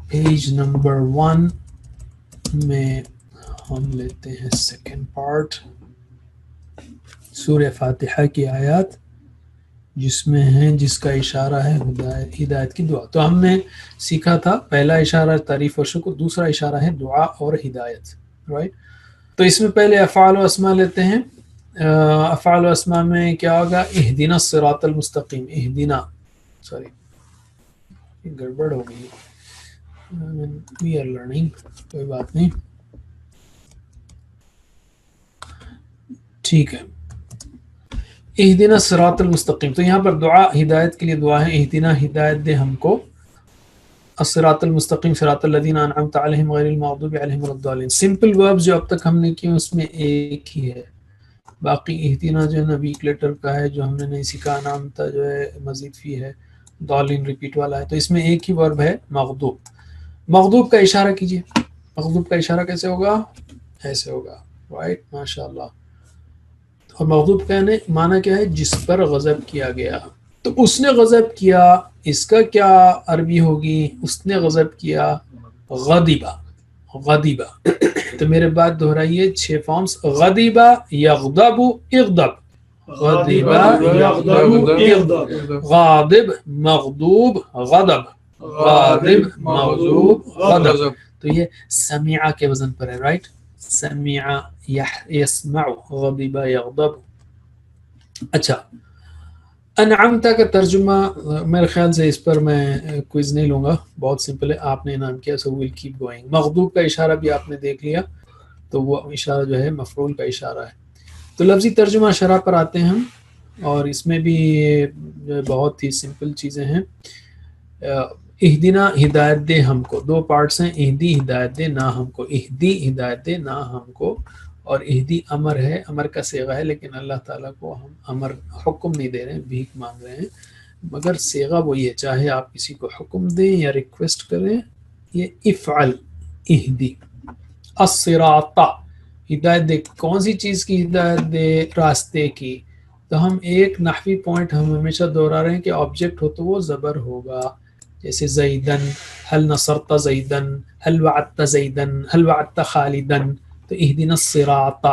Page number 1 میں ہم لیتے ہیں سیکنڈ پارٹ سورہ فاتحہ کی آیات جس میں ہے جس کا اشارہ ہے ہدایت کی دعا. تو ہم نے سیکھا تھا پہلا اشارہ تعریف و شکر، دوسرا اشارہ ہے دعا اور ہدایت، رائٹ. تو اس میں پہلے افعال و اسماء لیتے ہیں. افعال و اسماء میں کیا ہوگا؟ اہدنا الصراط المستقیم، اہدنا، سوری گڑبڑ ہو گئی، وی آر لرننگ، کوئی بات نہیں، ٹھیک ہے. اہدنا الصراط المستقیم، تو یہاں پر دعا ہدایت کے لیے دعا ہے، اہدنا ہدایت دے ہم کو، الصراط المستقیم صراط الذین انعمت علیہم غیر المغضوب علیہم ولا الضالین. سمپل ورب جو اب تک ہم نے کیے اس میں ایک ہی ہے، باقی اہدنا جو ہے نا ویک لیٹر کا ہے جو ہم نے نہیں سیکھا، انعمت جو ہے مزید فی ہے، ضالین ریپیٹ والا ہے. تو اس میں ایک ہی ورب ہے مغضوب. مغضوب کا اشارہ کیجئے، مغضوب کا اشارہ کیسے ہوگا؟ ایسے ہوگا، رائٹ، ماشاء اللہ. اور مغضوب کہنے معنی کیا ہے؟ جس پر غضب کیا گیا. تو اس نے غضب کیا، اس کا کیا عربی ہوگی؟ اس نے غضب کیا غضبا، غضبا. تو میرے بات دہرائیے 6 فارمز، غضبا یغضب اغضب، غضبا یغضب اغضب، غاضب مغضوب غضب، غاضب مغضوب غضب. تو یہ سمع کے وزن پر ہے، رائٹ، سمع یسمع، غضب یغضب. اچھا، انعمتا کا ترجمہ میرے خیال سے اس پر میں کوئز نہیں لوں گا، بہت سمپل ہے، آپ نے انعام کیا، سو ویل کیپ گوئنگ. مغضوب کا اشارہ بھی آپ نے دیکھ لیا، تو وہ اشارہ جو ہے مفعول کا اشارہ ہے. تو لفظی ترجمہ شرح پر آتے ہیں ہم، اور اس میں بھی بہت ہی سمپل چیزیں ہیں. اہدنا ہدایت دے ہم کو، 2 پارٹس ہیں، اہدی ہدایت دے نہ ہم کو، اہدی ہدایت دے نہ ہم کو. اور اہدی امر ہے، امر کا صیغہ ہے، لیکن اللہ تعالیٰ کو ہم امر حکم نہیں دے رہے ہیں، بھیک مانگ رہے ہیں، مگر صیغہ وہی ہے، چاہے آپ کسی کو حکم دیں یا ریکویسٹ کریں. یہ افعل، اہدی الصراط، ہدایت دے کون سی چیز کی ہدایت دے؟ راستے کی. تو ہم ایک نحوی پوائنٹ ہم ہمیشہ دہرا رہے ہیں کہ آبجیکٹ ہو تو وہ زبر ہوگا، جیسے زیدن، هل نصرت زیدن، هل وعدت زیدن، هل وعدت خالدن. تو اہدنا الصراط،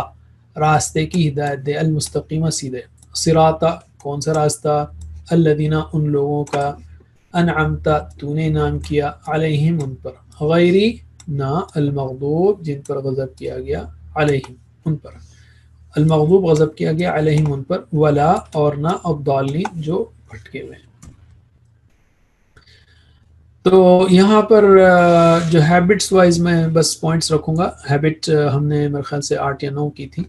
راستے کی ہدایت دے، المستقیم سیدھے، صراط کون سا راستہ؟ الذین ان لوگوں کا، انعمت تو نے انعام کیا، علیہم ان پر، غیری نہ، المغضوب جن پر غضب کیا گیا، علیہم ان پر، المغضوب غضب کیا گیا، علیہم ان پر، ولا اور نہ، الضالین جو بھٹکے ہوئے ہیں. تو یہاں پر جو ہیبٹس وائز میں بس پوائنٹس رکھوں گا. ہیبٹ ہم نے میرے خیال سے 8 یا 9 کی تھی.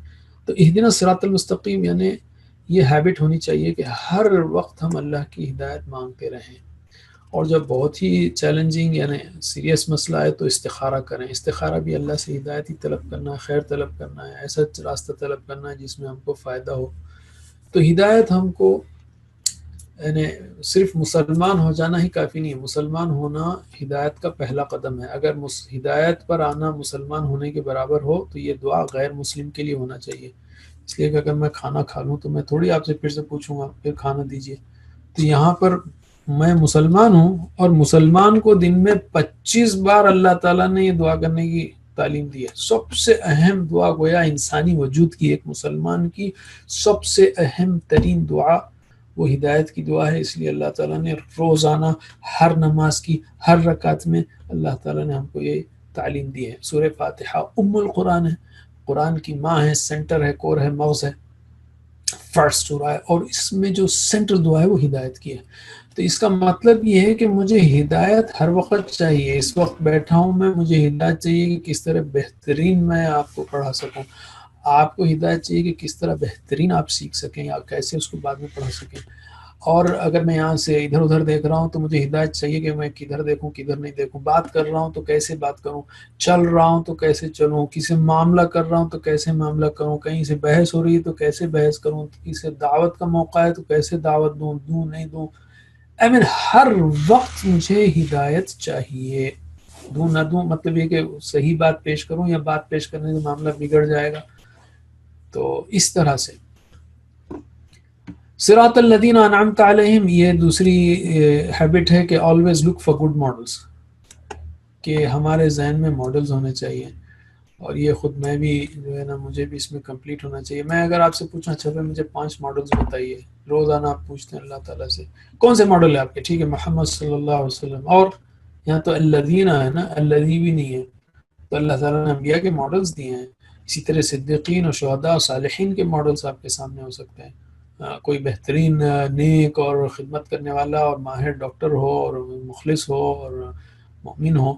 تو اہدنا الصراط المستقیم یعنی یہ ہیبٹ ہونی چاہیے کہ ہر وقت ہم اللہ کی ہدایت مانگتے رہیں، اور جب بہت ہی چیلنجنگ یعنی سیریس مسئلہ ہے تو استخارہ کریں. استخارہ بھی اللہ سے ہدایت ہی طلب کرنا ہے، خیر طلب کرنا ہے، ایسا راستہ طلب کرنا ہے جس میں ہم کو فائدہ ہو. تو ہدایت ہم کو یعنی صرف مسلمان ہو جانا ہی کافی نہیں ہے، مسلمان ہونا ہدایت کا پہلا قدم ہے. اگر ہدایت پر آنا مسلمان ہونے کے برابر ہو تو یہ دعا غیر مسلم کے لیے ہونا چاہیے. اس لیے کہ اگر میں کھانا کھا لوں تو میں تھوڑی آپ سے پھر سے پوچھوں گا پھر کھانا دیجیے. تو یہاں پر میں مسلمان ہوں، اور مسلمان کو دن میں 25 بار اللہ تعالیٰ نے یہ دعا کرنے کی تعلیم دی ہے. سب سے اہم دعا گویا انسانی وجود کی، ایک مسلمان کی سب سے اہم ترین دعا وہ ہدایت کی دعا ہے. اس لیے اللہ تعالیٰ نے روزانہ ہر نماز کی ہر رکعت میں اللہ تعالیٰ نے ہم کو یہ تعلیم دی ہے. سورہ فاتحہ ام القرآن ہے، قرآن کی ماں ہے، سینٹر ہے، کور ہے، مغز ہے، فرسٹ سورہ ہے، اور اس میں جو سینٹرل دعا ہے وہ ہدایت کی ہے. تو اس کا مطلب یہ ہے کہ مجھے ہدایت ہر وقت چاہیے. اس وقت بیٹھا ہوں میں، مجھے ہدایت چاہیے کہ کس طرح بہترین میں آپ کو پڑھا سکوں. آپ کو ہدایت چاہیے کہ کس طرح بہترین آپ سیکھ سکیں یا کیسے اس کو بعد میں پڑھا سکیں. اور اگر میں یہاں سے ادھر ادھر دیکھ رہا ہوں تو مجھے ہدایت چاہیے کہ میں کدھر دیکھوں کدھر نہیں دیکھوں. بات کر رہا ہوں تو کیسے بات کروں، چل رہا ہوں تو کیسے چلوں، کسی معاملہ کر رہا ہوں تو کیسے معاملہ کروں، کہیں سے بحث ہو رہی ہے تو کیسے بحث کروں، کسی سے دعوت کا موقع ہے تو کیسے دعوت دوں نہیں دوں. ہر وقت مجھے ہدایت چاہیے. دوں نہ دوں مطلب یہ کہ صحیح بات پیش کروں یا بات پیش کرنے سے معاملہ بگڑ جائے گا. تو اس طرح سے صراط الذین انعمت علیہم، یہ دوسری ہیبٹ ہے کہ always look for good models. کہ ہمارے ذہن میں ماڈلز ہونے چاہیے، اور یہ خود میں بھی جو ہے نا مجھے بھی اس میں کمپلیٹ ہونا چاہیے. میں اگر آپ سے پوچھنا اچھا پھر مجھے 5 ماڈلز بتائیے، روزانہ آپ پوچھتے ہیں اللہ تعالیٰ سے کون سے ماڈل ہے آپ کے، ٹھیک ہے محمد صلی اللہ علیہ وسلم، اور یہاں تو الذین ہے نا، الذی بھی نہیں ہے، تو اللہ تعالیٰ نے انبیاء کے ماڈلز دیے ہیں. اسی طرح صدیقین اور شہداء اور صالحین کے ماڈلز آپ کے سامنے ہو سکتے ہیں. کوئی بہترین نیک اور خدمت کرنے والا اور ماہر ڈاکٹر ہو اور مخلص ہو اور مومن ہو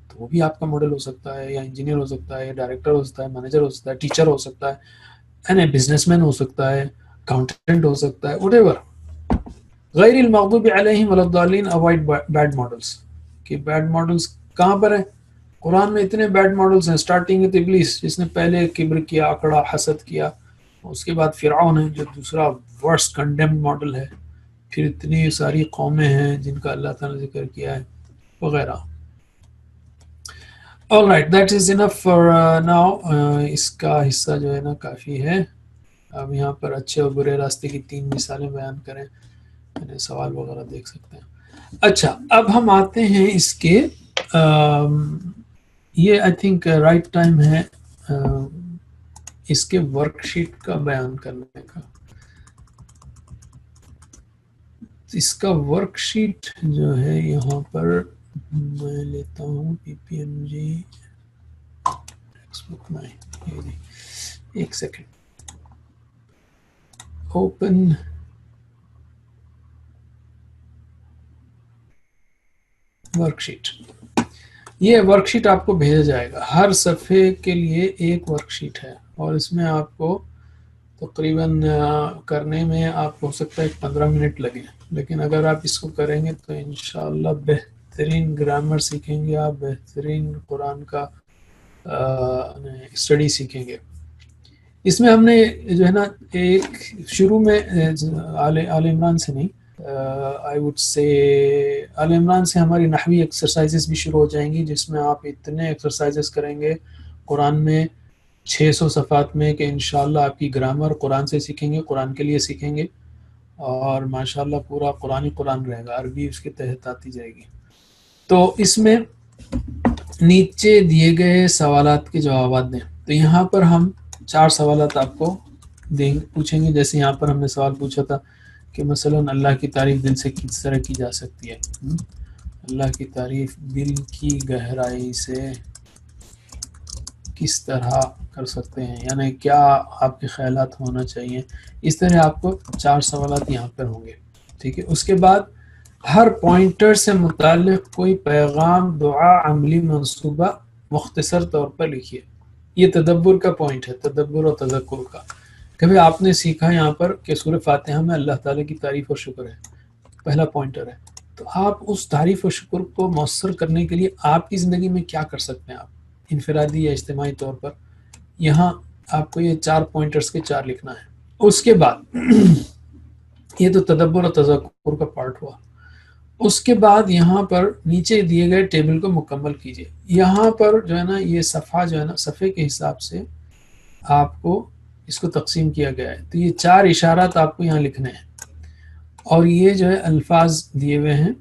تو وہ بھی آپ کا ماڈل ہو سکتا ہے، یا انجینئر ہو سکتا ہے، یا ڈائریکٹر ہو سکتا ہے، مینیجر ہو سکتا ہے، ٹیچر ہو سکتا ہے، بزنس مین ہو سکتا ہے، اکاؤنٹنٹ ہو سکتا ہے، وٹ ایور. غیر المغضوب علیہم ولا الضالین، اوائڈ بیڈ ماڈلس. کہ بیڈ ماڈلس کہاں پر ہیں؟ قرآن میں اتنے بیڈ ماڈلس ہیں. اسٹارٹنگ وتھ ابلیس جس نے پہلے کبر کیا، اکڑا، حسد کیا، اس کے بعد فرعون ہے جو دوسرا ورسٹ کنڈیمڈ ماڈل ہے، پھر اتنی ساری قومیں ہیں جن کا اللہ تعالیٰ نے ذکر کیا ہے وغیرہ. All right, that is enough for now. اس کا حصہ جو ہے نا کافی ہے. اب یہاں پر اچھے اور برے راستے کی 3 مثالیں بیان کریں، یعنی سوال وغیرہ دیکھ سکتے ہیں. اچھا اب ہم آتے ہیں اس کے یہ آئی تھنک رائٹ ٹائم ہے اس کے ورک شیٹ کا بیان کرنے کا. اس کا ورک شیٹ جو ہے یہاں پر میں لیتا ہوں پی P M G text book میں، ایک سیکنڈ، اوپن ورک شیٹ. یہ ورک شیٹ آپ کو بھیجا جائے گا. ہر صفحے کے لیے ایک ورک شیٹ ہے، اور اس میں آپ کو تقریباً کرنے میں آپ ہو سکتا ہے 15 منٹ لگیں، لیکن اگر آپ اس کو کریں گے تو انشاءاللہ بہترین گرامر سیکھیں گے، آپ بہترین قرآن کا اسٹڈی سیکھیں گے. اس میں ہم نے جو ہے نا ایک شروع میں آل عمران سے نہیں، آئی وڈ سے آل عمران سے ہماری نحوی ایکسرسائزز بھی شروع ہو جائیں گی، جس میں آپ اتنے ایکسرسائزز کریں گے قرآن میں 600 صفحات میں کہ انشاءاللہ آپ کی گرامر قرآن سے سیکھیں گے، قرآن کے لیے سیکھیں گے، اور ماشاءاللہ پورا قرآن رہے گا، عربی اس کے تحت آتی جائے گی. تو اس میں نیچے دیے گئے سوالات کے جوابات دیں. تو یہاں پر ہم 4 سوالات آپ کو پوچھیں گے. جیسے یہاں پر ہم نے سوال پوچھا تھا کہ مثلا اللہ کی تعریف دل سے کس طرح کی جا سکتی ہے. اللہ کی تعریف دل کی گہرائی سے کس طرح کر سکتے ہیں، یعنی کیا آپ کے خیالات ہونا چاہیے. اس طرح آپ کو 4 سوالات یہاں پر ہوں گے. ٹھیک ہے. اس کے بعد ہر پوائنٹر سے متعلق کوئی پیغام، دعا، عملی منصوبہ مختصر طور پر لکھیے. یہ تدبر کا پوائنٹ ہے، تدبر اور تذکر کا. کبھی آپ نے سیکھا یہاں پر کہ سورہ فاتحہ میں اللہ تعالیٰ کی تعریف اور شکر ہے، پہلا پوائنٹر ہے. تو آپ اس تعریف اور شکر کو مؤثر کرنے کے لیے آپ کی زندگی میں کیا کر سکتے ہیں، آپ انفرادی یا اجتماعی طور پر. یہاں آپ کو یہ 4 پوائنٹرز کے 4 لکھنا ہے. اس کے بعد یہ تو تدبر اور تذکر کا پارٹ ہوا. اس کے بعد یہاں پر نیچے دیے گئے ٹیبل کو مکمل کیجیے. یہاں پر جو ہے نا یہ صفحہ جو ہے نا صفحے کے حساب سے آپ کو اس کو تقسیم کیا گیا ہے. تو یہ 4 اشارات آپ کو یہاں لکھنے ہیں، اور یہ جو ہے الفاظ دیے ہوئے ہیں.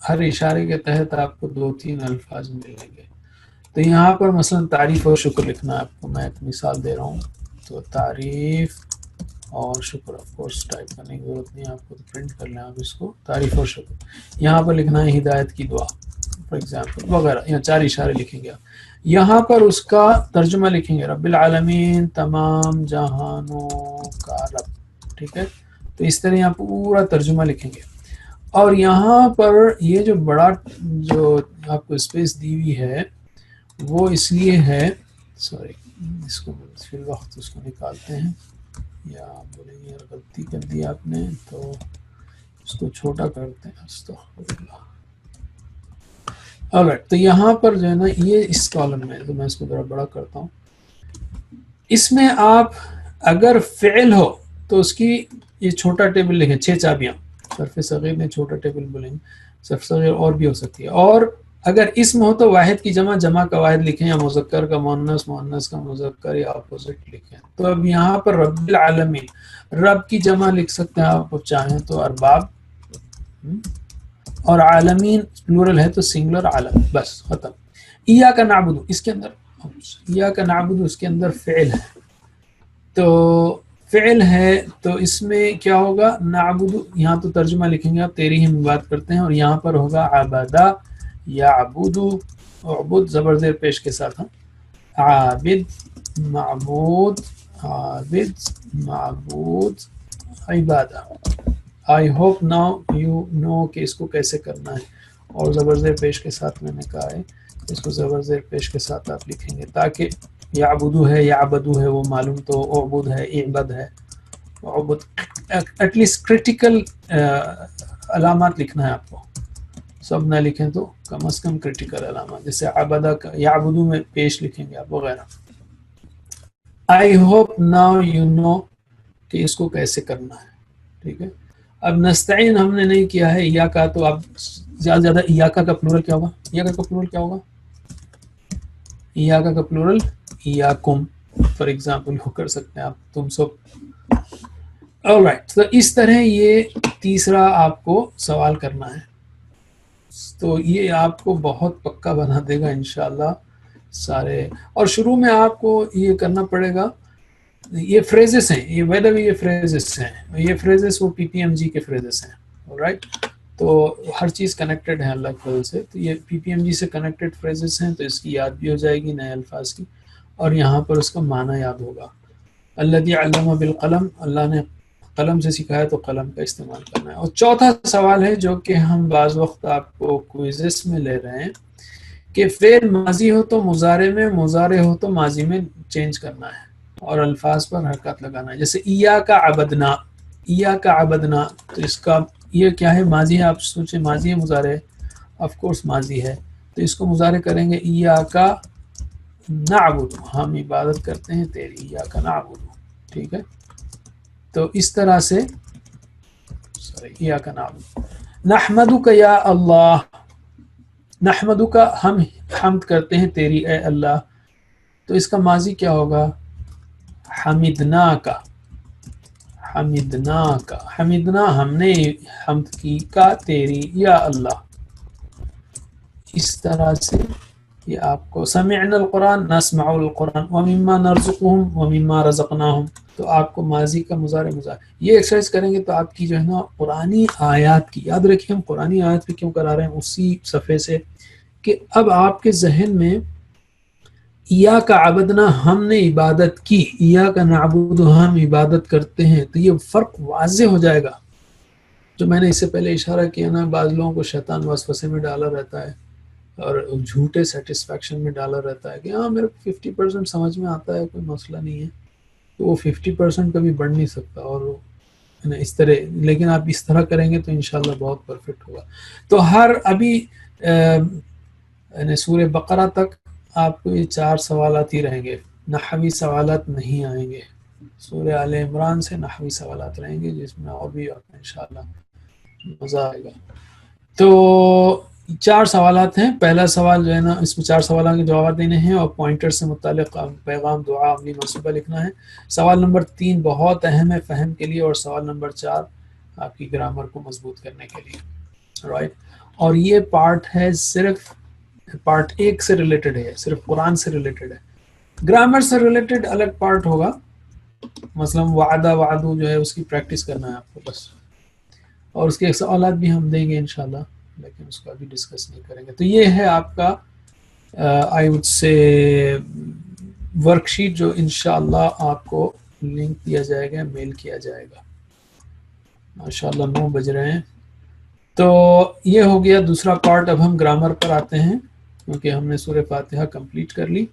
ہر اشارے کے تحت آپ کو 2-3 الفاظ ملیں گے. تو یہاں پر مثلا تعریف اور شکر لکھنا ہے آپ کو. میں ایک مثال دے رہا ہوں. تو تعریف اور شکر، آف کورس ٹائپ کرنے کی ضرورت نہیں، آپ کو پرنٹ کر لیں آپ اس کو. تعریف اور شکر یہاں پر لکھنا ہے، ہدایت کی دعا فار ایگزامپل وغیرہ. یہاں 4 اشارے لکھیں گے. یہاں پر اس کا ترجمہ لکھیں گے، رب العالمین، تمام جہانوں کا رب. ٹھیک ہے. تو اس طرح یہاں پورا ترجمہ لکھیں گے. اور یہاں پر یہ جو بڑا جو آپ کو اسپیس دی ہوئی ہے وہ اس لیے ہے، سوری اس کو فی الوقت اس کو نکالتے ہیں، یا بولیں گے غلطی کر دی آپ نے تو اس کو چھوٹا کرتے ہیں. استغفر اللہ. alright، تو یہاں پر جو ہے نا یہ اس کالم میں، تو میں اس کو ذرا بڑا کرتا ہوں. اس میں آپ اگر فعل ہو تو اس کی یہ چھوٹا ٹیبل لکھیں، 6 چابیاں. صرف صغیر میں چھوٹا ٹیبل بولیں گے، صرف صغیر اور بھی ہو سکتی ہے. اور اگر اسم ہو تو واحد کی جمع، جمع کا واحد لکھیں، یا مذکر کا مؤنث، مؤنث کا مذکر، یا اپوزٹ لکھیں. تو اب یہاں پر رب العالمین، رب کی جمع لکھ سکتے ہیں آپ چاہیں تو ارباب، اور عالمین پلورل ہے تو سنگولر عالم، بس ختم. ایاک نعبد اس کے اندر ایاک نعبد اس کے اندر فعل ہے، تو فعل ہے تو اس میں کیا ہوگا؟ نعبد، یہاں تو ترجمہ لکھیں گے آپ، تیری ہی بات کرتے ہیں، اور یہاں پر ہوگا عبدا یعبد، عبد زبر زیر پیش کے ساتھ، عابد معبود، عابد معبود عبادہ. I hope now you know کہ اس کو کیسے کرنا ہے، اور زبر زیر پیش کے ساتھ میں نے کہا ہے اس کو زبر زیر پیش کے ساتھ آپ لکھیں گے تاکہ یعبدو ہے یعبدو ہے وہ معلوم، تو عبد ہے اعبد ہے عبد، ایٹ لیسٹ کریٹیکل علامات لکھنا ہے آپ کو، سب نہ لکھیں تو کم از کم کریٹیکل علامات، جیسے عبدہ کا یعبدو میں پیش لکھیں گے آپ وغیرہ. I hope now you know کہ اس کو کیسے کرنا ہے، ٹھیک ہے. اب نستعین ہم نے نہیں کیا ہے، ایاکا، تو اب زیادہ زیادہ ایاکا کا پلورل کیا ہوگا؟ ایاکا کا پلورل کیا ہوگا؟ ایاکا کا پلورل ایاکم فار ایگزامپل ہو کر سکتے ہیں آپ، تم سب. آلرائٹ، تو اس طرح یہ تیسرا آپ کو سوال کرنا ہے، تو یہ آپ کو بہت پکا بنا دے گا انشاءاللہ سارے. اور شروع میں آپ کو یہ کرنا پڑے گا، یہ فریزز ہیں، یہ ویدہ بھی یہ فریزز ہیں، یہ فریزز وہ پی پی ایم جی کے فریزز ہیں، رائٹ. تو ہر چیز کنیکٹڈ ہے اللہ کے فضل سے، تو یہ پی پی ایم جی سے کنیکٹڈ فریزز ہیں، تو اس کی یاد بھی ہو جائے گی نئے الفاظ کی، اور یہاں پر اس کا معنی یاد ہوگا. الذی علم بالقلم، اللہ نے قلم سے سکھایا تو قلم کا استعمال کرنا ہے. اور چوتھا سوال ہے جو کہ ہم بعض وقت آپ کو کوئزز میں لے رہے ہیں کہ فعل ماضی ہو تو مضارع میں، مضارع ہو تو ماضی میں چینج کرنا ہے اور الفاظ پر حرکات لگانا ہے. جیسے ایاکا عبدنا، ایاکا عبدنا، تو اس کا یہ کیا ہے؟ ماضی ہے. آپ سوچیں ماضی ہے مضارع ہے؟ آف کورس ماضی ہے، تو اس کو مضارع کریں گے ایاکا نعبد، ہم عبادت کرتے ہیں تیری، ایاکا نعبد، ٹھیک ہے. تو اس طرح سے ایاکا نعبد. نحمدک یا اللہ، نحمدک ہم حمد کرتے ہیں تیری اے اللہ، تو اس کا ماضی کیا ہوگا؟ حمدنا کا، حمدنا کا، حمدنا ہم نے حمد کی، کا تیری یا اللہ. اس طرح سے یہ آپ کو سمعنا القرآن نسمع القرآن ومما نرزقهم ومما رزقناهم، تو آپ کو ماضی کا مضارع یہ ایکسرسائز کریں گے تو آپ کی جو ہے نا قرآنی آیات کی یاد رکھیں. ہم قرآنی آیات پہ کیوں کرا رہے ہیں اسی صفحے سے کہ اب آپ کے ذہن میں ایاکا عبدنا ہم نے عبادت کی، ایاکا نعبد ہم عبادت کرتے ہیں، تو یہ فرق واضح ہو جائے گا. جو میں نے اس سے پہلے اشارہ کیا نا، بعض لوگوں کو شیطان وسوسے میں ڈالا رہتا ہے اور جھوٹے سیٹسفیکشن میں ڈالا رہتا ہے کہ ہاں میرے 50% سمجھ میں آتا ہے، کوئی مسئلہ نہیں ہے، تو وہ 50% کبھی بڑھ نہیں سکتا. اور اس طرح، لیکن آپ اس طرح کریں گے تو انشاءاللہ بہت پرفیکٹ ہوگا. تو ہر ابھی سورہ بقرہ تک آپ کو یہ 4 سوالات ہی رہیں گے، نحوی سوالات نہیں آئیں گے. سورہ آل عمران سے نحوی سوالات رہیں گے جس میں اور بھی انشاءاللہ مزہ آئے گا. تو 4 سوالات ہیں. پہلا سوال جو ہے نا، اس میں 4 سوالات کے جوابات دینے ہیں اور پوائنٹر سے متعلق پیغام، دعا، عملی منصوبہ لکھنا ہے. سوال نمبر 3 بہت اہم ہے فہم کے لیے، اور سوال نمبر 4 آپ کی گرامر کو مضبوط کرنے کے لیے، رائٹ. اور یہ پارٹ ہے صرف پارٹ 1 سے ریلیٹڈ ہے، صرف قرآن سے ریلیٹڈ ہے. گرامر سے ریلیٹڈ الگ پارٹ ہوگا، مثلا وعدہ وعدو جو ہے اس کی پریکٹس کرنا ہے آپ کو بس، اور اس کے سوالات بھی ہم دیں گے انشاءاللہ، لیکن اس کو ابھی ڈسکس نہیں کریں گے. تو یہ ہے آپ کا I would say work sheet, جو انشاءاللہ آپ کو لنک دیا جائے گا، میل کیا جائے گا. ماشاءاللہ 9 بج رہے ہیں. تو یہ ہو گیا دوسرا پارٹ. اب ہم گرامر پر آتے ہیں کیونکہ ہم نے سورہ فاتحہ کمپلیٹ کر لی.